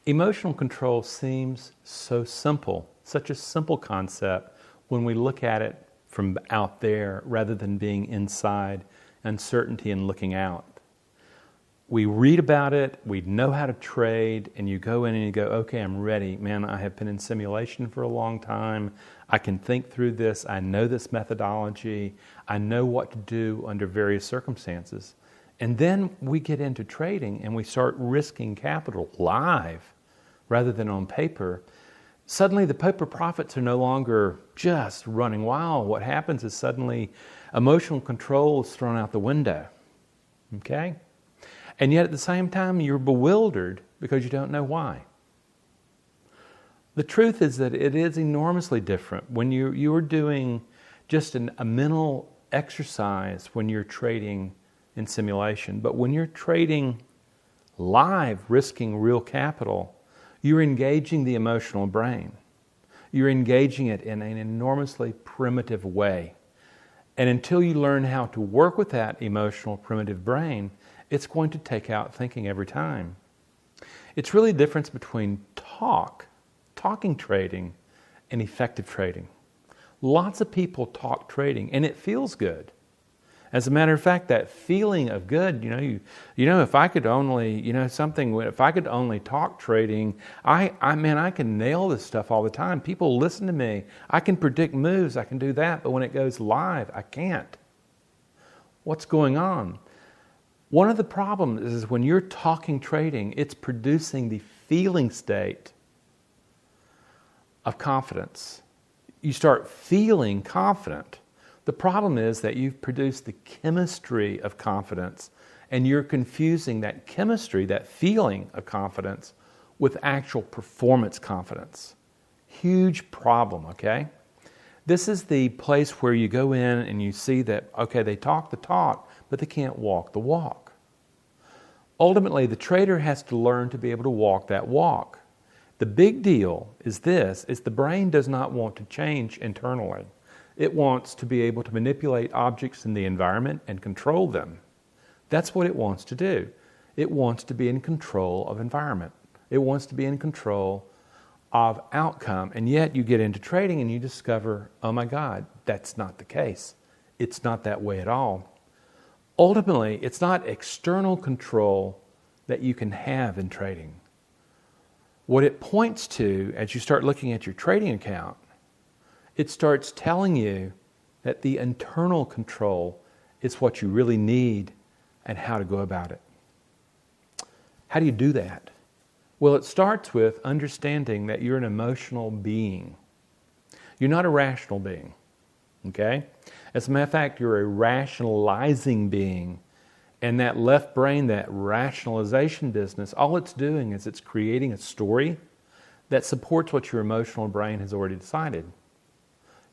Emotional control seems so simple, such a simple concept when we look at it from out there rather than being inside uncertainty and looking out. We read about it, we know how to trade, and you go in and you go, okay, I'm ready. Man, I have been in simulation for a long time. I can think through this. I know this methodology. I know what to do under various circumstances. And then we get into trading and we start risking capital live rather than on paper. Suddenly the paper profits are no longer just running wild. What happens is suddenly emotional control is thrown out the window. Okay? And yet at the same time you're bewildered because you don't know why. The truth is that it is enormously different when you're doing just a mental exercise when you're trading in simulation. But when you're trading live, risking real capital, you're engaging the emotional brain. You're engaging it in an enormously primitive way. And until you learn how to work with that emotional primitive brain, it's going to take out thinking every time. It's really the difference between talking trading, and effective trading. Lots of people talk trading, and it feels good. As a matter of fact, that feeling of good, if I could only, if I could only talk trading, I can nail this stuff all the time. People listen to me. I can predict moves. I can do that. But when it goes live, I can't. What's going on? One of the problems is when you're talking trading, it's producing the feeling state of confidence. You start feeling confident. The problem is that you've produced the chemistry of confidence and you're confusing that chemistry, that feeling of confidence, with actual performance confidence. Huge problem, okay? This is the place where you go in and you see that, okay, they talk the talk, but they can't walk the walk. Ultimately, the trader has to learn to be able to walk that walk. The big deal is this, is the brain does not want to change internally. It wants to be able to manipulate objects in the environment and control them. That's what it wants to do. It wants to be in control of environment. It wants to be in control of outcome. And yet you get into trading and you discover, oh my God, that's not the case. It's not that way at all. Ultimately, it's not external control that you can have in trading. What it points to as you start looking at your trading account, it starts telling you that the internal control is what you really need and how to go about it. How do you do that? Well, it starts with understanding that you're an emotional being. You're not a rational being, okay? As a matter of fact, you're a rationalizing being. And that left brain, that rationalization business, all it's doing is it's creating a story that supports what your emotional brain has already decided.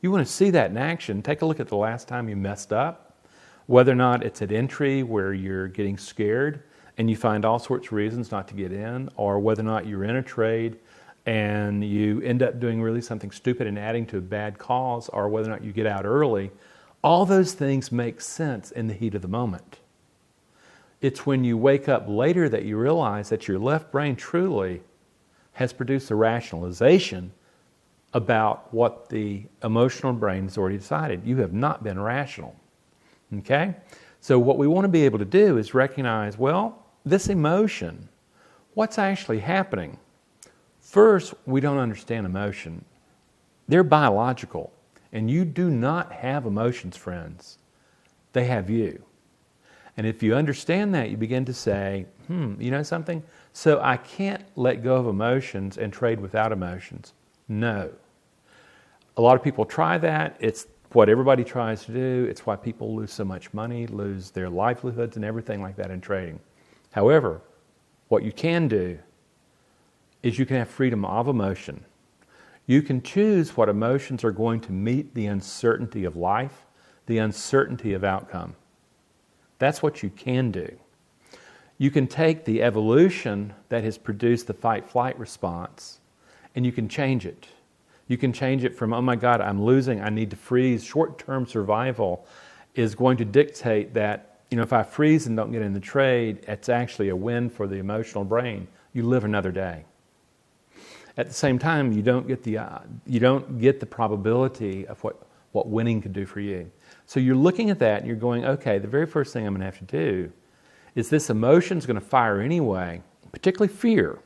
You want to see that in action, take a look at the last time you messed up, whether or not it's at entry where you're getting scared and you find all sorts of reasons not to get in, or whether or not you're in a trade and you end up doing really something stupid and adding to a bad cause, or whether or not you get out early. All those things make sense in the heat of the moment. It's when you wake up later that you realize that your left brain truly has produced a rationalization about what the emotional brain has already decided. You have not been rational. Okay? So what we want to be able to do is recognize, well, this emotion, what's actually happening? First, we don't understand emotion. They're biological. And you do not have emotions, friends. They have you. And if you understand that, you begin to say, you know something? So I can't let go of emotions and trade without emotions. No. A lot of people try that. It's what everybody tries to do. It's why people lose so much money, lose their livelihoods and everything like that in trading. However, what you can do is you can have freedom of emotion. You can choose what emotions are going to meet the uncertainty of life, the uncertainty of outcome. That's what you can do. You can take the evolution that has produced the fight-flight response and you can change it. You can change it from, oh my God, I'm losing, I need to freeze. Short-term survival is going to dictate that, if I freeze and don't get in the trade, it's actually a win for the emotional brain. You live another day. At the same time, you don't get the probability of what winning could do for you. So you're looking at that and you're going, okay, the very first thing I'm going to have to do is this emotion's going to fire anyway, particularly fear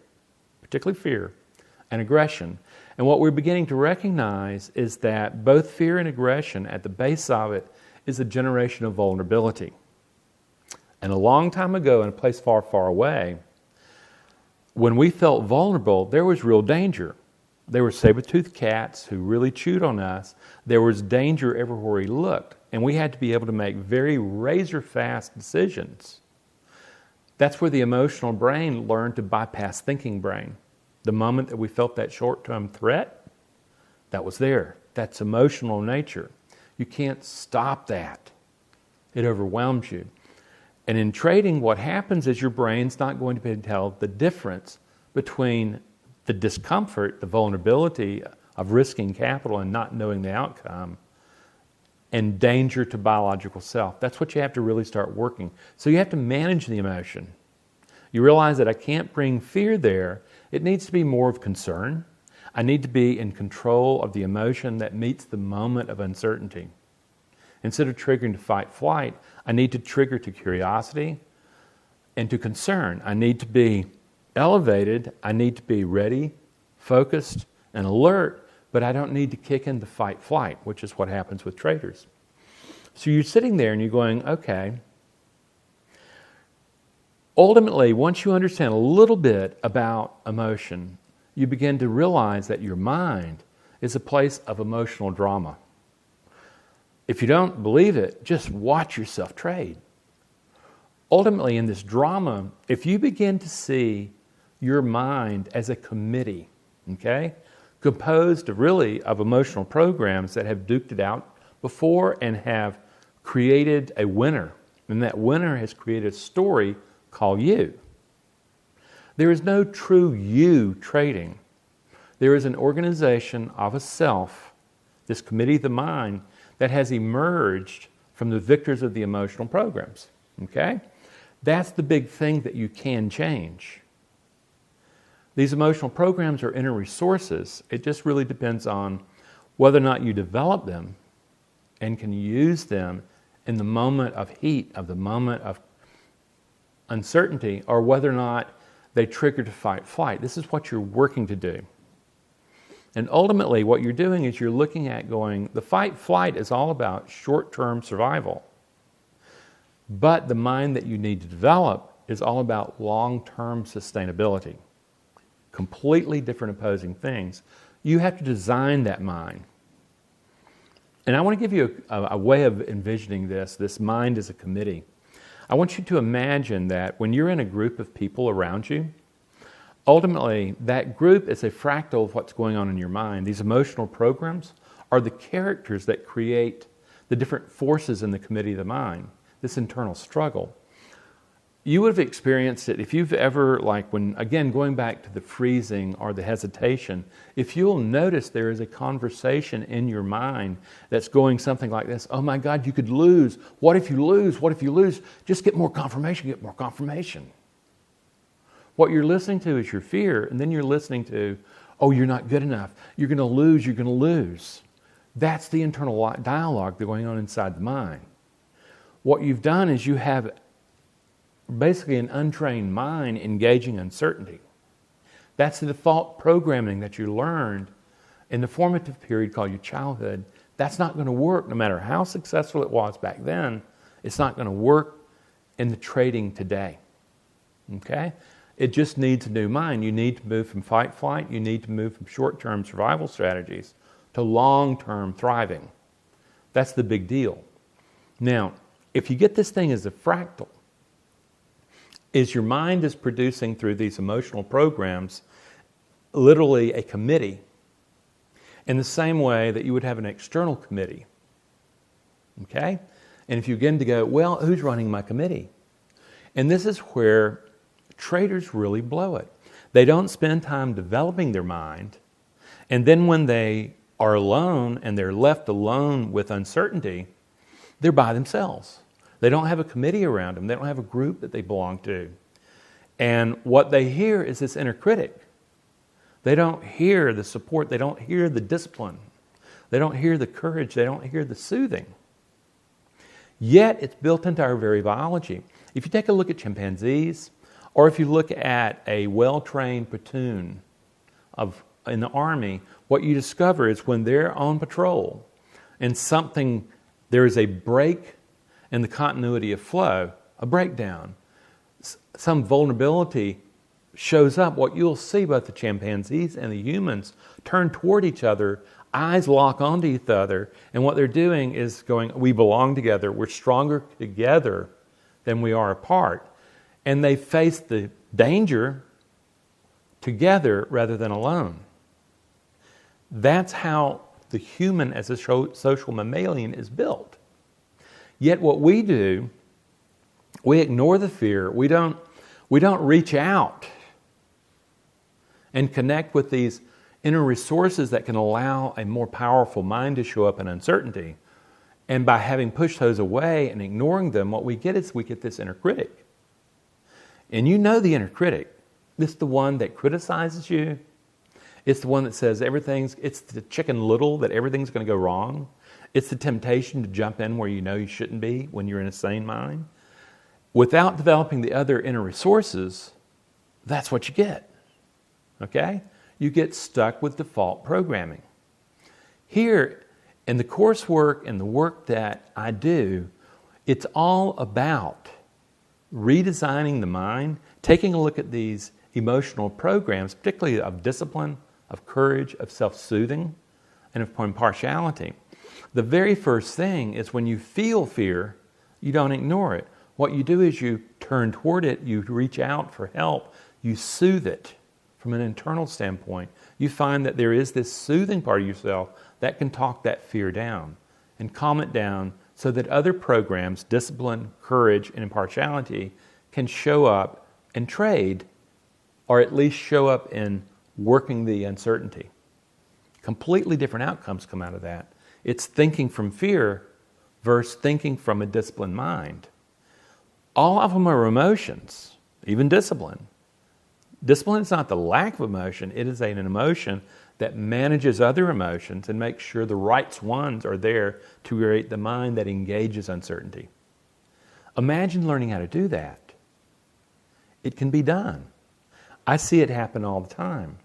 and aggression. And what we're beginning to recognize is that both fear and aggression, at the base of it, is a generation of vulnerability. And a long time ago, in a place far, far away, when we felt vulnerable, there was real danger. There were saber-toothed cats who really chewed on us. There was danger everywhere we looked. And we had to be able to make very razor-fast decisions. That's where the emotional brain learned to bypass thinking brain. The moment that we felt that short-term threat, that was there. That's emotional nature. You can't stop that. It overwhelms you. And in trading, what happens is your brain's not going to be able to tell the difference between the discomfort, the vulnerability of risking capital and not knowing the outcome, and danger to biological self. That's what you have to really start working. So you have to manage the emotion. You realize that I can't bring fear there. It needs to be more of concern. I need to be in control of the emotion that meets the moment of uncertainty. Instead of triggering to fight, flight, I need to trigger to curiosity and to concern. I need to be elevated. I need to be ready, focused, and alert, but I don't need to kick into fight, flight, which is what happens with traders. So you're sitting there and you're going, okay. Ultimately, once you understand a little bit about emotion, you begin to realize that your mind is a place of emotional drama. If you don't believe it, just watch yourself trade. Ultimately, in this drama, if you begin to see your mind as a committee, okay, composed of emotional programs that have duked it out before and have created a winner, and that winner has created a story called you. There is no true you trading. There is an organization of a self, this committee of the mind, that has emerged from the victors of the emotional programs. Okay? That's the big thing that you can change. These emotional programs are inner resources. It just really depends on whether or not you develop them and can use them in the moment of heat, of the moment of uncertainty, or whether or not they trigger to fight, flight. This is what you're working to do. And ultimately, what you're doing is you're looking at going, the fight, flight is all about short-term survival. But the mind that you need to develop is all about long-term sustainability. Completely different opposing things. You have to design that mind. And I want to give you a way of envisioning this mind as a committee. I want you to imagine that when you're in a group of people around you, ultimately, that group is a fractal of what's going on in your mind. These emotional programs are the characters that create the different forces in the committee of the mind, this internal struggle. You would have experienced it if you've ever, going back to the freezing or the hesitation, if you'll notice there is a conversation in your mind that's going something like this, oh my God, you could lose. What if you lose? What if you lose? Just get more confirmation, get more confirmation. What you're listening to is your fear, and then you're listening to, oh, you're not good enough. You're going to lose, you're going to lose. That's the internal dialogue that's going on inside the mind. What you've done is you have basically an untrained mind engaging uncertainty. That's the default programming that you learned in the formative period called your childhood. That's not going to work no matter how successful it was back then. It's not going to work in the trading today. Okay? It just needs a new mind. You need to move from fight, flight. You need to move from short-term survival strategies to long-term thriving. That's the big deal. Now, if you get this thing as a fractal, is your mind is producing through these emotional programs literally a committee in the same way that you would have an external committee. Okay? And if you begin to go, well, who's running my committee? And this is where traders really blow it. They don't spend time developing their mind, and then when they are alone and they're left alone with uncertainty, they're by themselves. They don't have a committee around them. They don't have a group that they belong to. And what they hear is this inner critic They don't hear the support. They don't hear the discipline. They don't hear the courage. They don't hear the soothing. Yet it's built into our very biology. If you take a look at chimpanzees, or if you look at a well-trained platoon in the army, what you discover is when they're on patrol and there is a break in the continuity of flow, a breakdown, some vulnerability shows up, what you'll see both the chimpanzees and the humans turn toward each other, eyes lock onto each other, and what they're doing is going, we belong together, we're stronger together than we are apart. And they face the danger together rather than alone. That's how the human as a social mammalian is built. Yet what we do, we ignore the fear. We don't reach out and connect with these inner resources that can allow a more powerful mind to show up in uncertainty. And by having pushed those away and ignoring them, what we get is we get this inner critic. And you know the inner critic. It's the one that criticizes you. It's the one that says it's the Chicken Little, that everything's going to go wrong. It's the temptation to jump in where you know you shouldn't be when you're in a sane mind. Without developing the other inner resources, that's what you get. Okay? You get stuck with default programming. Here, in the coursework and the work that I do, it's all about redesigning the mind, taking a look at these emotional programs, particularly of discipline, of courage, of self-soothing, and of impartiality. The very first thing is when you feel fear, you don't ignore it. What you do is you turn toward it, you reach out for help, you soothe it from an internal standpoint. You find that there is this soothing part of yourself that can talk that fear down and calm it down so that other programs, discipline, courage, and impartiality, can show up and trade, or at least show up in working the uncertainty. Completely different outcomes come out of that. It's thinking from fear versus thinking from a disciplined mind. All of them are emotions, even discipline. Discipline is not the lack of emotion, it is an emotion that manages other emotions and makes sure the right ones are there to create the mind that engages uncertainty. Imagine learning how to do that. It can be done. I see it happen all the time.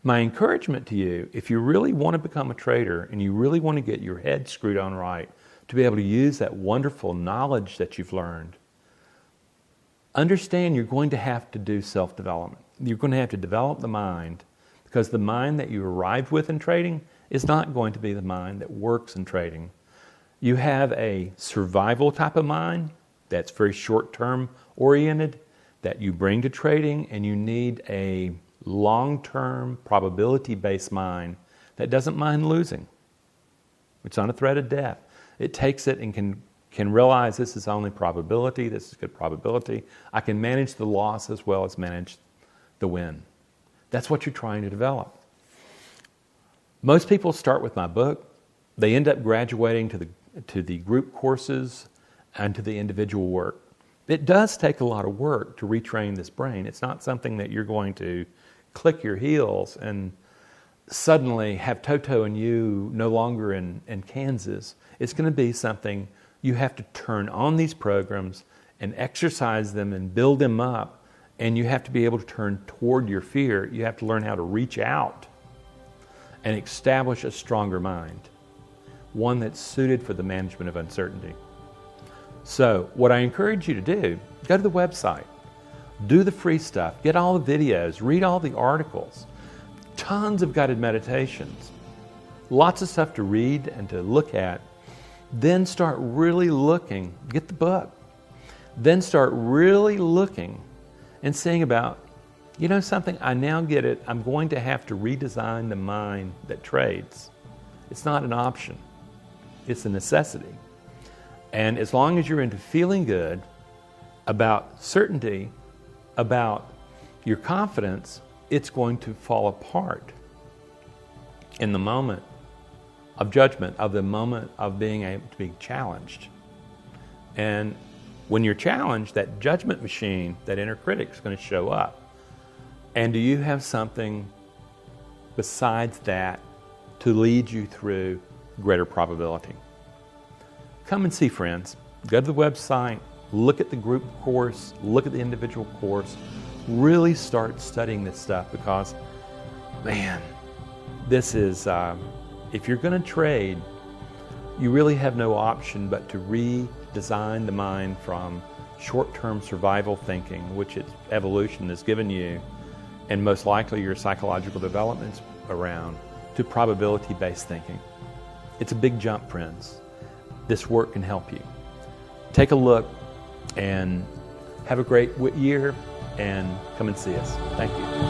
My encouragement to you, if you really want to become a trader and you really want to get your head screwed on right to be able to use that wonderful knowledge that you've learned, understand you're going to have to do self-development. You're going to have to develop the mind, because the mind that you arrived with in trading is not going to be the mind that works in trading. You have a survival type of mind that's very short-term oriented that you bring to trading, and you need a long-term probability-based mind that doesn't mind losing. It's on a threat of death. It takes it and can realize this is only probability, this is good probability. I can manage the loss as well as manage the win. That's what you're trying to develop. Most people start with my book. They end up graduating to the group courses and to the individual work. It does take a lot of work to retrain this brain. It's not something that you're going to click your heels and suddenly have Toto and you no longer in Kansas. It's going to be something you have to turn on these programs and exercise them and build them up, and you have to be able to turn toward your fear. You have to learn how to reach out and establish a stronger mind, one that's suited for the management of uncertainty. So what I encourage you to do, go to the website, do the free stuff, get all the videos, read all the articles, tons of guided meditations, lots of stuff to read and to look at. Then start really looking, get the book, then start really looking and seeing about, you know something, I now get it, I'm going to have to redesign the mind that trades. It's not an option, it's a necessity. And as long as you're into feeling good about certainty, about your confidence, it's going to fall apart in the moment of judgment, of the moment of being able to be challenged. And when you're challenged, that judgment machine, that inner critic is going to show up. And do you have something besides that to lead you through greater probability. Come and see friends. Go to the website, look at the group course, look at the individual course, really start studying this stuff because, man, this is, if you're going to trade, you really have no option but to redesign the mind from short-term survival thinking, which evolution has given you, and most likely your psychological developments around, to probability-based thinking. It's a big jump, friends. This work can help you. Take a look and have a great year, and come and see us. Thank you.